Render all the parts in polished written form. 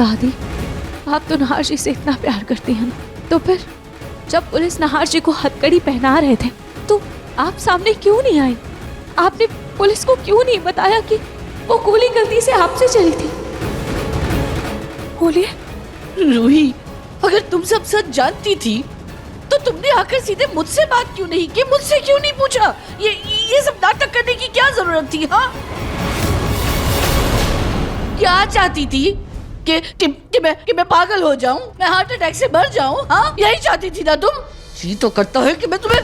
दादी, आप तो नहार जी से इतना प्यार करती हैं, तो फिर जब पुलिस नहार जी को हथकड़ी पहना रहे थे तो आप सामने क्यों नहीं आए? आपने पुलिस को क्यों नहीं बताया कि वो गोली गलती से आपसे चली थी? बोलिए। रूही, अगर तुम सब सच जानती थी तो तुमने आकर सीधे मुझसे बात क्यों नहीं की? मुझसे क्यों नहीं पूछा? ये सब नाटक करने की क्या जरूरत थी? हाँ, क्या चाहती थी कि मैं पागल हो जाऊं, मैं हार्ट अटैक से मर जाऊं? हाँ, यही चाहती थी ना तुम? जी तो करता है कि मैं तुम्हें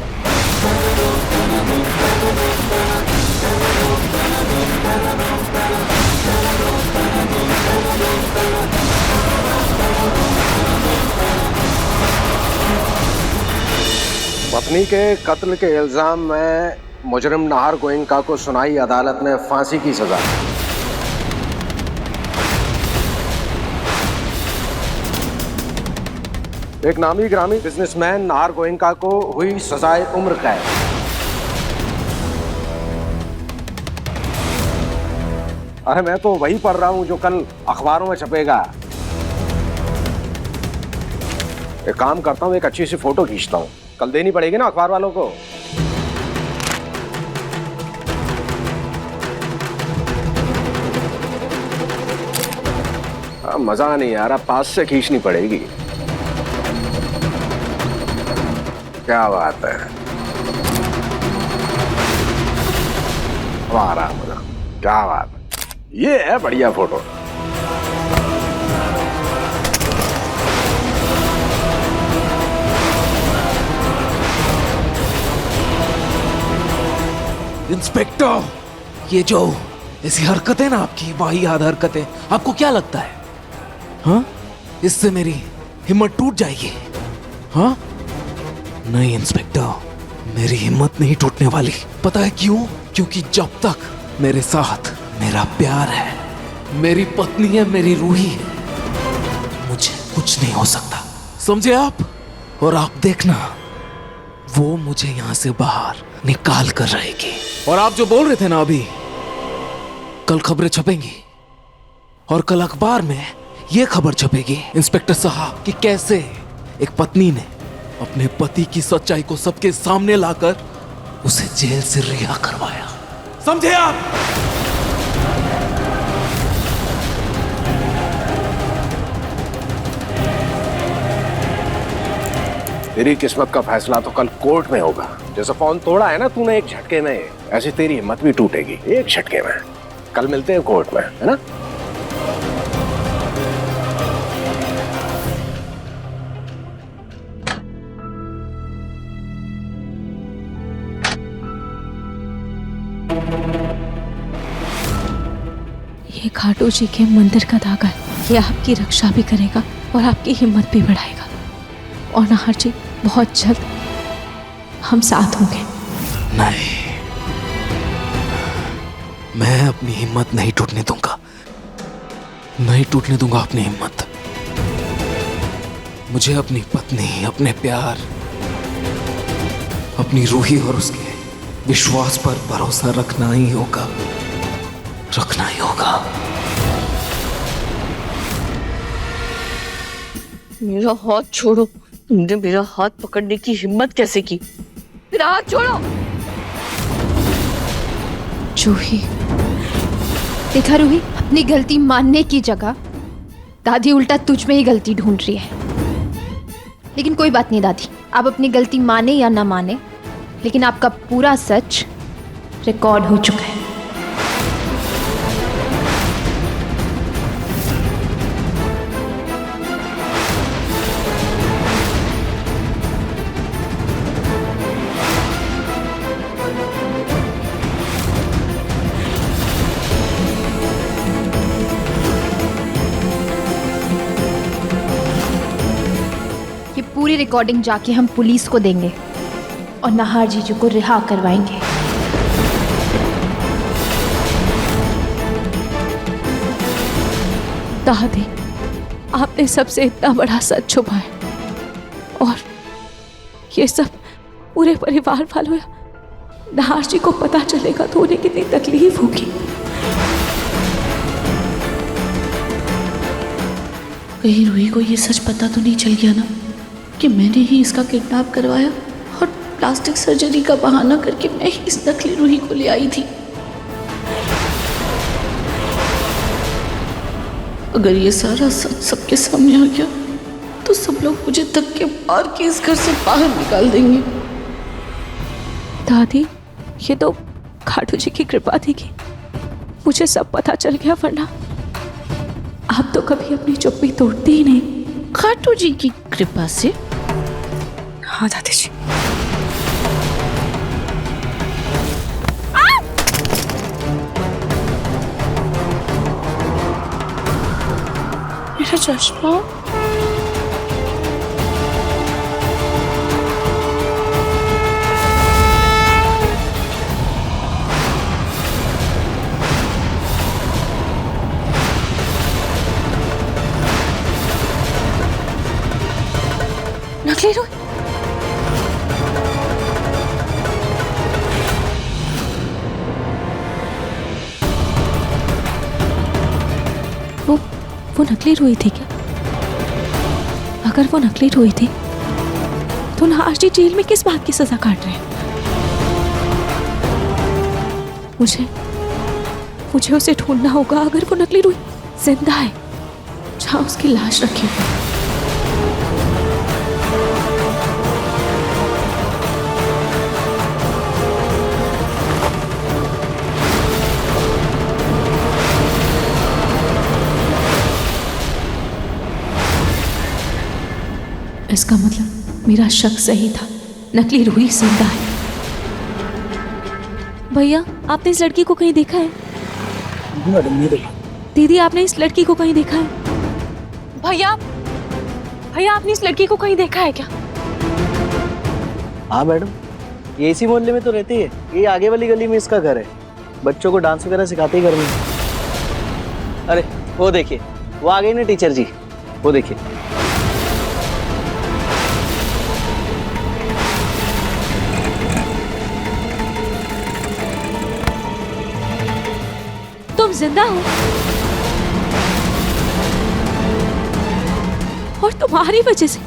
पत्नी के कत्ल के इल्जाम में मुजरिम नाहर गोयनका को सुनाई अदालत ने फांसी की सजा। एक नामी ग्रामी बिजनेसमैन नाहर गोयनका को हुई सजाए उम्र कैद। अरे मैं तो वही पढ़ रहा हूं जो कल अखबारों में छपेगा। एक काम करता हूं, एक अच्छी सी फोटो खींचता हूं, कल देनी पड़ेगी ना अखबार वालों को। मजा नहीं आ रहा, पास से खींचनी पड़ेगी। क्या बात है, आ रहा मजा, क्या बात है, ये है बढ़िया फोटो। इंस्पेक्टर, ये जो ऐसी हरकतें ना आपकी, वाहियात हरकतें, आपको क्या लगता है? हाँ, इससे मेरी हिम्मत टूट जाएगी? हाँ नहीं इंस्पेक्टर, मेरी हिम्मत नहीं टूटने वाली। पता है क्यों? क्योंकि जब तक मेरे साथ मेरा प्यार है, मेरी पत्नी है, मेरी रूही है, मुझे कुछ नहीं हो सकता, समझे आप? और आप देखना, वो मुझे यहां से बाहर निकाल कर रहेगी। और आप जो बोल रहे थे ना अभी, कल खबरें छपेंगी और कल अखबार में यह खबर छपेगी इंस्पेक्टर साहब कि कैसे एक पत्नी ने अपने पति की सच्चाई को सबके सामने लाकर उसे जेल से रिहा करवाया। समझे आप? तेरी किस्मत का फैसला तो कल कोर्ट में होगा। जैसे फोन तोड़ा है ना तूने एक झटके में, ऐसे तेरी हिम्मत भी टूटेगी एक झटके में। कल मिलते हैं कोर्ट में, है ना? ये खाटू जी के मंदिर का धागा है, ये आपकी रक्षा भी करेगा और आपकी हिम्मत भी बढ़ाएगा। और नाहर जी, बहुत जल्द हम साथ होंगे। नहीं, मैं अपनी हिम्मत नहीं टूटने दूंगा, नहीं टूटने दूंगा अपनी हिम्मत। मुझे अपनी पत्नी, अपने प्यार, अपनी रूही और उसके विश्वास पर भरोसा रखना ही होगा, रखना ही होगा। मेरा हाथ छोड़ो। तुमने मेरा हाथ पकड़ने की हिम्मत कैसे की? मेरा हाथ छोड़ो। जूही, देखा रूही, अपनी गलती मानने की जगह दादी उल्टा तुझ में ही गलती ढूंढ रही है। लेकिन कोई बात नहीं दादी, आप अपनी गलती माने या ना माने, लेकिन आपका पूरा सच रिकॉर्ड हो चुका है। ये पूरी रिकॉर्डिंग जाके हम पुलिस को देंगे और नाहर जीजू को रिहा करवाएंगे। दादी, आपने सबसे इतना बड़ा सच छुपाया और ये सब पूरे परिवार वालों या नाहर जी को पता चलेगा तो उन्हें कितनी तकलीफ होगी। कहीं रूही को ये सच पता तो नहीं चल गया ना कि मैंने ही इसका किडनैप करवाया और प्लास्टिक सर्जरी का बहाना करके मैं ही इस नकली रूही को ले आई थी। अगर ये सारा सच सबके सामने आ गया तो सब लोग मुझे धक्के मार के इस घर से बाहर निकाल देंगे। दादी, ये तो खाटू जी की कृपा थी कि मुझे सब पता चल गया, वरना आप तो कभी अपनी चुप्पी तोड़ती ही नहीं। खाटू जी की कृपा से? हाँ दादी जी। मेरा चश्मा। नकली रूही। वो नकली रूही थी क्या? अगर वो नकली रूही थी तो नहाश जी जेल में किस बात की सजा काट रहे हैं? मुझे उसे ढूंढना होगा। अगर वो नकली रूही जिंदा है, जहां उसकी लाश रखी हुई। इसका मतलब मेरा शक सही था, नकली रूही जिंदा है। भैया, आपने इस लड़की को कहीं देखा है? मैडम नहीं देखा। दीदी, आपने इस लड़की को कहीं देखा है? भैया, आपने इस लड़की को कहीं देखा है क्या? हाँ मैडम, ये इसी मोहल्ले में तो रहती है। ये आगे वाली गली में इसका घर है। बच्चों को डांस वगैरह सिखाते ही घर में। अरे वो देखिए, वो आ गई ना टीचर जी, वो देखिए। तुम जिंदा हो और तुम्हारी वजह से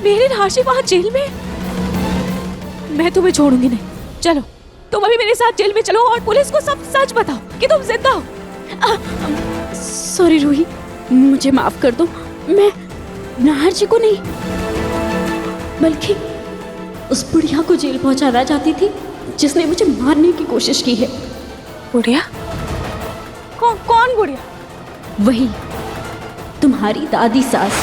मेरे राशि वहां जेल में। मैं तुम्हें छोड़ूंगी नहीं। चलो, तुम अभी मेरे साथ जेल में चलो और पुलिस को सब सच बताओ कि तुम जिंदा हो। सॉरी रूही, मुझे माफ कर दो। मैं नाहर जी को नहीं, बल्कि उस बुढ़िया को जेल पहुंचाना चाहती थी जिसने मुझे मारने की कोशिश की है। बुढ़िया? कौन बुढ़िया? वही, तुम्हारी दादी सास।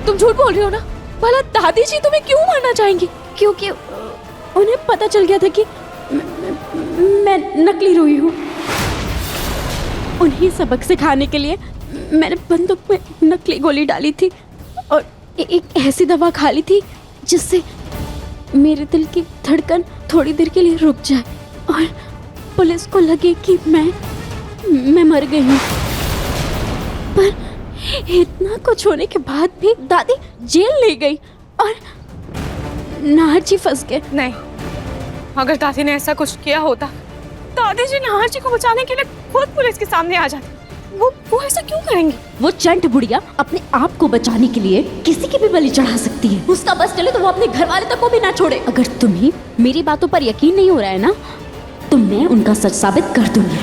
तुम झूठ बोल रही हो ना? भला दादी जी तुम्हें क्यों मारना चाहेंगी? क्योंकि उन्हें पता चल गया था कि मैं नकली रूही हूँ। उन्हें सबक सिखाने के लिए मैंने बंदूक में नकली गोली डाली थी और एक ऐसी दवा खा ली थी जिससे मेरे दिल की धड़कन थोड़ी देर के लिए रुक जाए और पुलिस को लगे कि मैं मर गई हूँ। पर इतना कुछ होने के बाद भी दादी जेल ले गई और नाहर जी फंस गए। नहीं, अगर दादी ने ऐसा कुछ किया होता, दादी जी नाहर जी को बचाने के लिए खुद पुलिस के सामने आ जाती। वो ऐसा क्यों करेंगी? वो चंट बुढ़िया अपने आप को बचाने के लिए किसी की भी बलि चढ़ा सकती है। उसका बस चले तो वो अपने घर वाले तक को भी ना छोड़े। अगर तुम्हें मेरी बातों पर यकीन नहीं हो रहा है ना, तो मैं उनका सच साबित कर दूंगी।